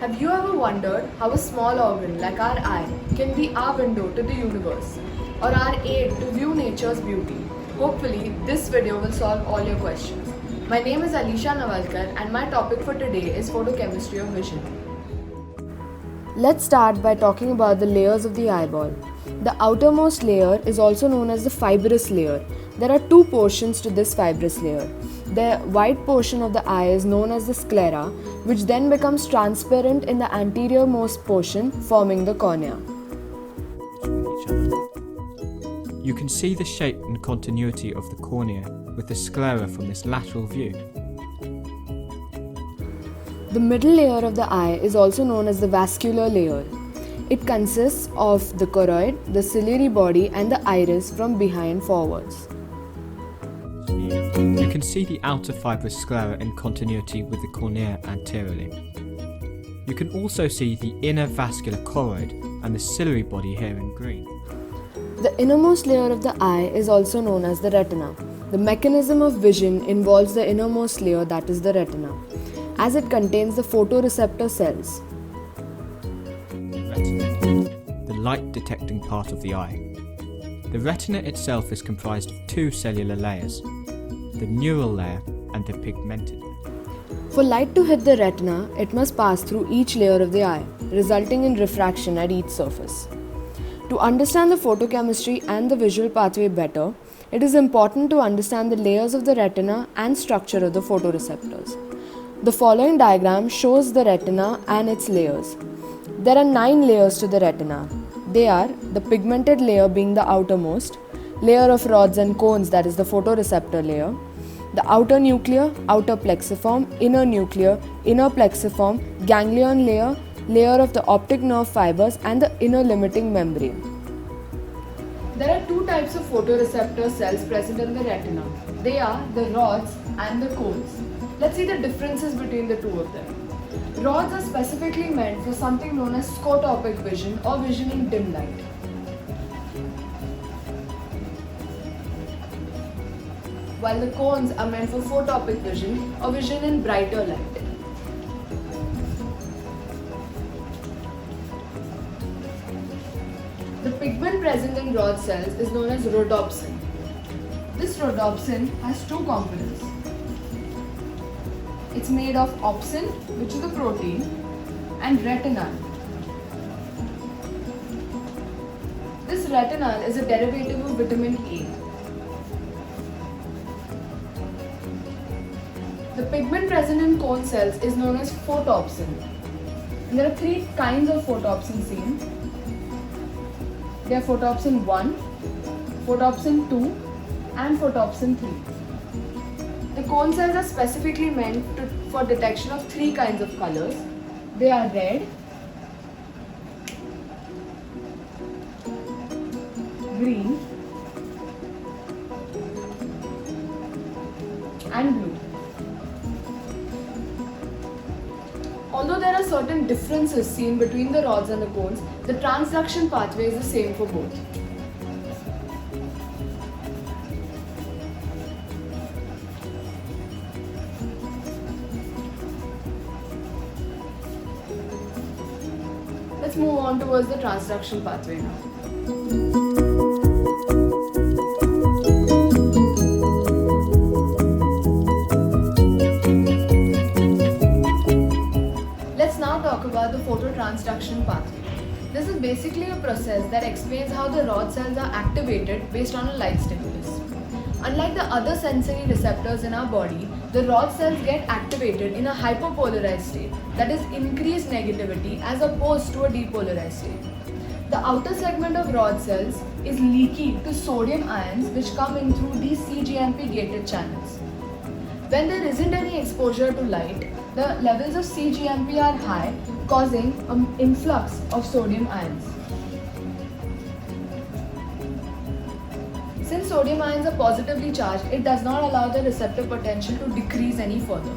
Have you ever wondered how a small organ like our eye can be our window to the universe or our aid to view nature's beauty? Hopefully, this video will solve all your questions. My name is Alisha Navalkar and my topic for today is photochemistry of vision. Let's start by talking about the layers of the eyeball. The outermost layer is also known as the fibrous layer. There are two portions to this fibrous layer. The white portion of the eye is known as the sclera, which then becomes transparent in the anteriormost portion, forming the cornea. You can see the shape and continuity of the cornea with the sclera from this lateral view. The middle layer of the eye is also known as the vascular layer. It consists of the choroid, the ciliary body, and the iris from behind forwards. You can see the outer fibrous sclera in continuity with the cornea anteriorly. You can also see the inner vascular choroid and the ciliary body here in green. The innermost layer of the eye is also known as the retina. The mechanism of vision involves the innermost layer, that is the retina, as it contains the photoreceptor cells. The light detecting part of the eye. The retina itself is comprised of two cellular layers, the neural layer and the pigmented layer. For light to hit the retina, it must pass through each layer of the eye, resulting in refraction at each surface. To understand the photochemistry and the visual pathway better, it is important to understand the layers of the retina and structure of the photoreceptors. The following diagram shows the retina and its layers. There are 9 layers to the retina. They are the pigmented layer being the outermost, layer of rods and cones, that is the photoreceptor layer, the outer nuclear, outer plexiform, inner nuclear, inner plexiform, ganglion layer, layer of the optic nerve fibers, and the inner limiting membrane. There are two types of photoreceptor cells present in the retina. They are the rods and the cones. Let's see the differences between the two of them. Rods are specifically meant for something known as scotopic vision or vision in dim light. While the cones are meant for photopic vision or vision in brighter light. The pigment present in rod cells is known as rhodopsin. This rhodopsin has two components. It's made of opsin, which is a protein, and retinal. This retinal is a derivative of vitamin A. The pigment present in cone cells is known as photopsin. And there are 3 kinds of photopsin seen. They are photopsin 1, photopsin 2, and photopsin 3. The cone cells are specifically meant for detection of 3 kinds of colors. They are red, green, and blue. Although there are certain differences seen between the rods and the cones, the transduction pathway is the same for both. Let's move on towards the transduction pathway now. Let's now talk about the phototransduction pathway. This is basically a process that explains how the rod cells are activated based on a light stimulus. Unlike the other sensory receptors in our body, the rod cells get activated in a hyperpolarized state, that is increased negativity as opposed to a depolarized state. The outer segment of rod cells is leaky to sodium ions which come in through these cGMP gated channels. When there isn't any exposure to light, the levels of cGMP are high, causing an influx of sodium ions. Since sodium ions are positively charged, it does not allow the receptor potential to decrease any further.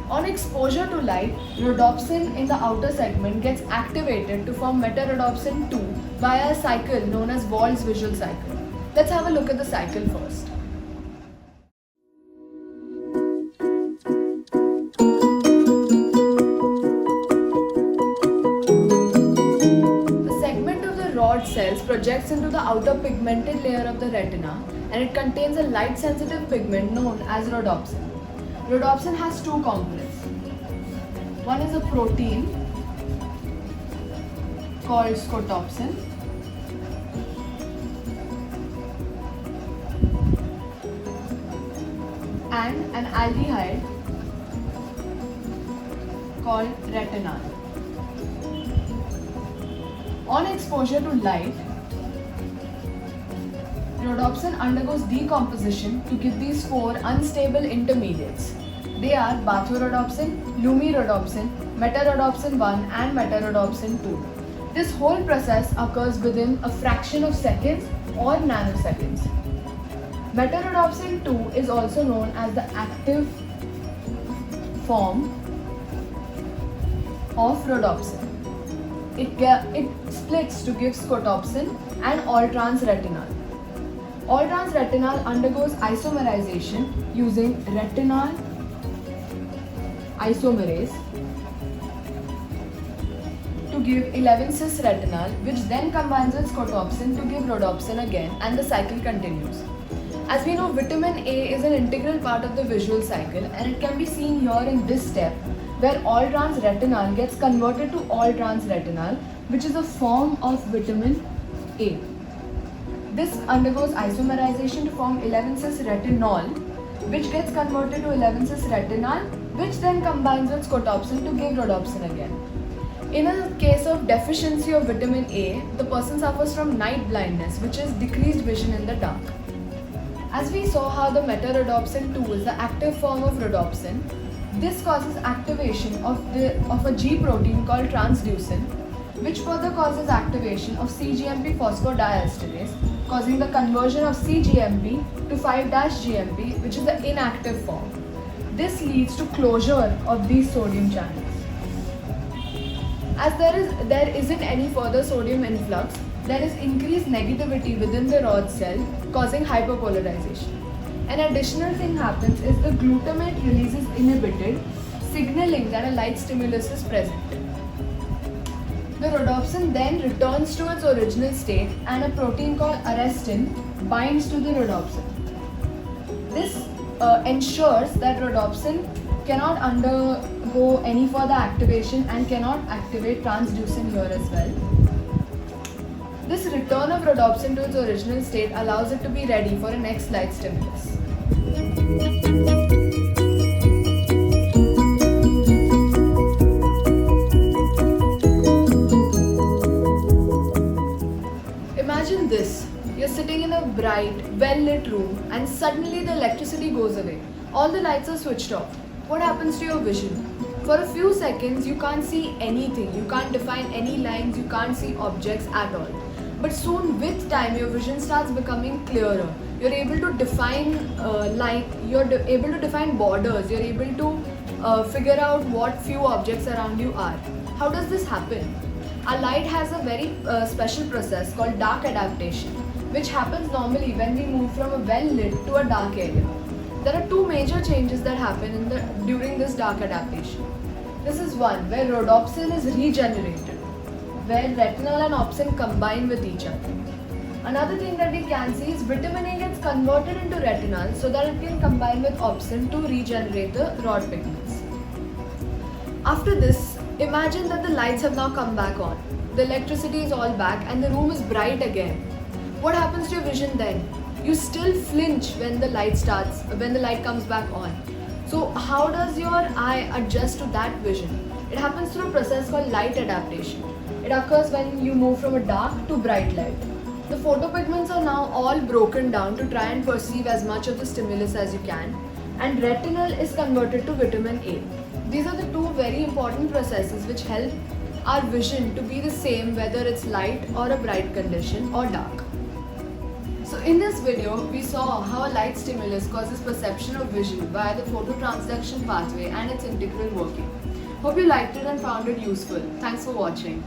On exposure to light, rhodopsin in the outer segment gets activated to form metarhodopsin 2 via a cycle known as Wald's visual cycle. Let's have a look at the cycle first. cells projects into the outer pigmented layer of the retina, and it contains a light sensitive pigment known as rhodopsin. Rhodopsin has two components. One is a protein called scotopsin, and an aldehyde called retinal. On exposure to light, rhodopsin undergoes decomposition to give these four unstable intermediates. They are bathorodopsin, lumirhodopsin, metarhodopsin 1 and metarhodopsin 2. This whole process occurs within a fraction of seconds or nanoseconds. Metarhodopsin 2 is also known as the active form of rhodopsin. It splits to give scotopsin and all-trans retinal. All-trans retinal undergoes isomerization using retinal isomerase to give 11-cis retinal, which then combines with scotopsin to give rhodopsin again, and the cycle continues. As we know, vitamin A is an integral part of the visual cycle, and it can be seen here in this step, where all-trans retinal gets converted to all-trans retinal, which is a form of vitamin A. This undergoes isomerization to form 11-cis retinol, which gets converted to 11-cis retinal, which then combines with scotopsin to give rhodopsin again. In a case of deficiency of vitamin A, the person suffers from night blindness, which is decreased vision in the dark. As we saw how the metarhodopsin 2 is the active form of rhodopsin, this causes activation of a G protein called transducin, which further causes activation of cGMP phosphodiesterase, causing the conversion of cGMP to 5-GMP, which is the inactive form. This leads to closure of these sodium channels. As there isn't any further sodium influx, there is increased negativity within the rod cell, causing hyperpolarization. An additional thing happens is the glutamate release is inhibited, signaling that a light stimulus is present. The rhodopsin then returns to its original state, and a protein called arrestin binds to the rhodopsin. This ensures that rhodopsin cannot undergo any further activation and cannot activate transducin here as well. This return of rhodopsin to its original state allows it to be ready for a next light stimulus. Imagine this. You're sitting in a bright, well-lit room and suddenly the electricity goes away. All the lights are switched off. What happens to your vision? For a few seconds, you can't see anything. You can't define any lines. You can't see objects at all. But soon, with time, your vision starts becoming clearer. You're able to define you're able to define borders. You're able to figure out what few objects around you are. How does this happen? Our light has a very special process called dark adaptation, which happens normally when we move from a well-lit to a dark area. There are two major changes that happen during this dark adaptation. This is one where rhodopsin is regenerated, where retinal and opsin combine with each other. Another thing that we can see is vitamin A gets converted into retinal so that it can combine with opsin to regenerate the rod pigments. After this, imagine that the lights have now come back on. The electricity is all back and the room is bright again. What happens to your vision then? You still flinch when the light comes back on. So how does your eye adjust to that vision? It happens through a process called light adaptation. It occurs when you move from a dark to bright light. The photopigments are now all broken down to try and perceive as much of the stimulus as you can, and retinal is converted to vitamin A. These are the two very important processes which help our vision to be the same whether it's light or a bright condition or dark. So in this video, we saw how a light stimulus causes perception of vision via the phototransduction pathway and its integral working. Hope you liked it and found it useful. Thanks for watching.